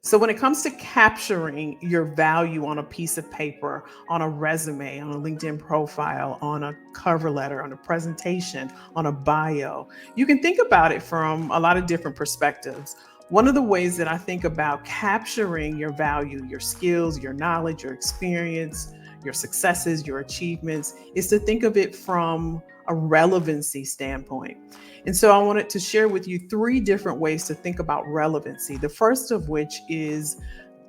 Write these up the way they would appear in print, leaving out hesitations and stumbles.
So when it comes to capturing your value on a piece of paper, on a resume, on a LinkedIn profile, on a cover letter, on a presentation, on a bio, you can think about it from a lot of different perspectives. One of the ways that I think about capturing your value, your skills, your knowledge, your experience, your successes, your achievements, is to think of it from a relevancy standpoint. And so I wanted to share with you three different ways to think about relevancy. The first of which is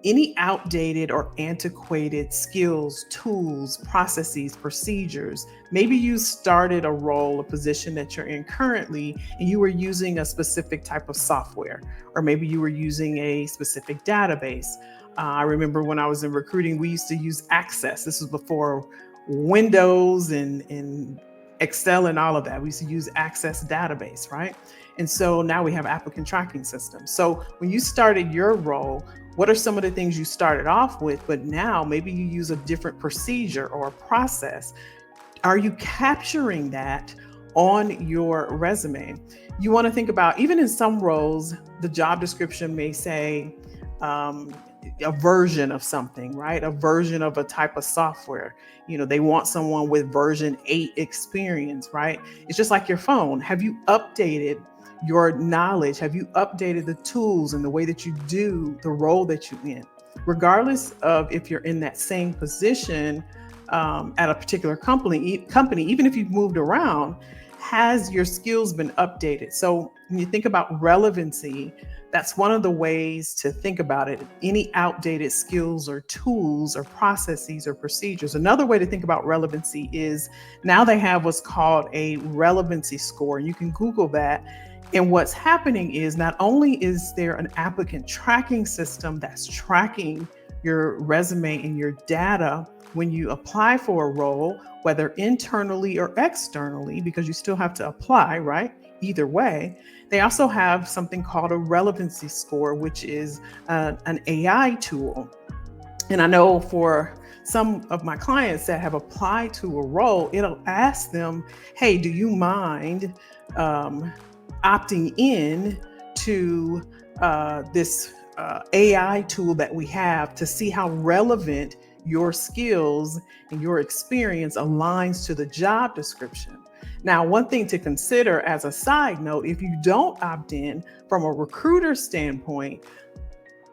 any outdated or antiquated skills, tools, processes, procedures. Maybe you started a role, a position that you're in currently, and you were using a specific type of software, or maybe you were using a specific database. I remember when I was in recruiting, we used to use Access. This was before Windows and Excel and all of that. We used to use Access database, right? And so now we have applicant tracking systems. So when you started your role, what are some of the things you started off with, but now maybe you use a different procedure or a process? Are you capturing that on your resume? You want to think about, even in some roles, the job description may say um, a version of something, right? A version of a type of software. They want someone with version 8 experience, right? It's just like your phone. Have you updated your knowledge? Have you updated the tools and the way that you do the role that you're in? Regardless of if you're in that same position at a particular company, even if you've moved around, has your skills been updated? So when you think about relevancy, that's one of the ways to think about it. Any outdated skills or tools or processes or procedures. Another way to think about relevancy is now they have what's called a relevancy score. You can Google that. And what's happening is not only is there an applicant tracking system that's tracking your resume and your data when you apply for a role, whether internally or externally, because you still have to apply, right? Either way, they also have something called a relevancy score, which is an AI tool. And I know for some of my clients that have applied to a role, it'll ask them, hey, do you mind opting in to this AI tool that we have to see how relevant your skills and your experience aligns to the job description. Now, one thing to consider as a side note, if you don't opt in from a recruiter standpoint,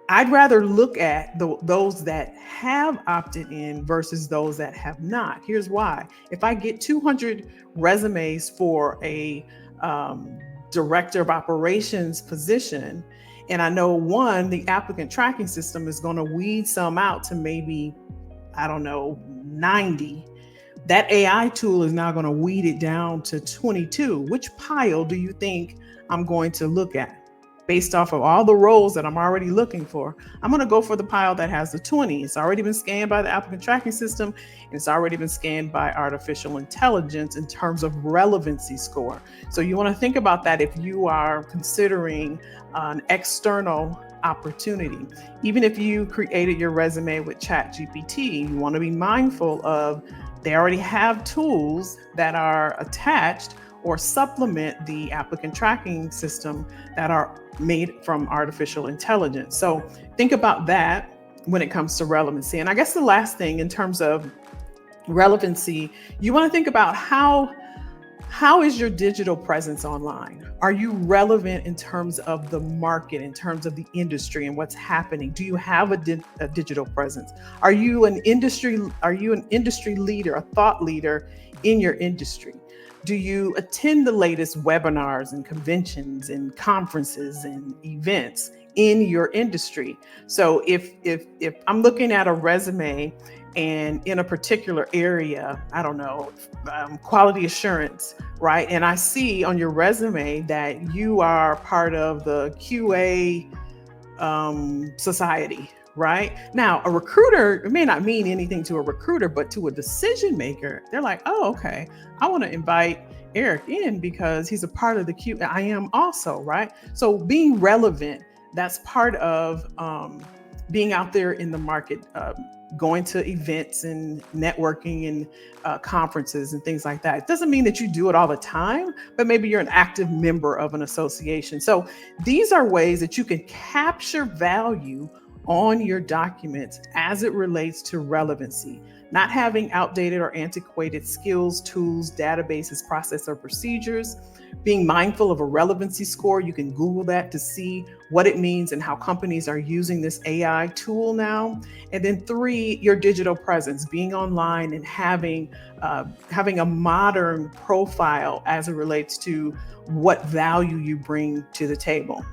I'd rather look at those that have opted in versus those that have not. Here's why. If I get 200 resumes for a director of operations position, and I know the applicant tracking system is going to weed some out to maybe, I don't know, 90. That AI tool is now going to weed it down to 22. Which pile do you think I'm going to look at? Based off of all the roles that I'm already looking for, I'm going to go for the pile that has the 20. It's already been scanned by the applicant tracking system, and it's already been scanned by artificial intelligence in terms of relevancy score. So you want to think about that if you are considering an external opportunity. Even if you created your resume with ChatGPT, you want to be mindful of they already have tools that are attached or supplement the applicant tracking system that are made from artificial intelligence. So think about that when it comes to relevancy. And I guess the last thing in terms of relevancy, you want to think about how is your digital presence online? Are you relevant in terms of the market, in terms of the industry and what's happening? Do you have a digital presence? Are you an industry leader, a thought leader in your industry? Do you attend the latest webinars and conventions and conferences and events in your industry? So if I'm looking at a resume and in a particular area, I don't know, quality assurance, right? And I see on your resume that you are part of the QA society, right? Now, a recruiter, it may not mean anything to a recruiter, but to a decision maker, they're like, oh, okay, I want to invite Eric in because he's a part of the Q. I am also, right? So being relevant, that's part of being out there in the market, going to events and networking and conferences and things like that. It doesn't mean that you do it all the time, but maybe you're an active member of an association. So these are ways that you can capture value on your documents as it relates to relevancy, not having outdated or antiquated skills, tools, databases, process, or procedures. Being mindful of a relevancy score. You can Google that to see what it means and how companies are using this AI tool now. And then three, your digital presence, being online and having a modern profile as it relates to what value you bring to the table.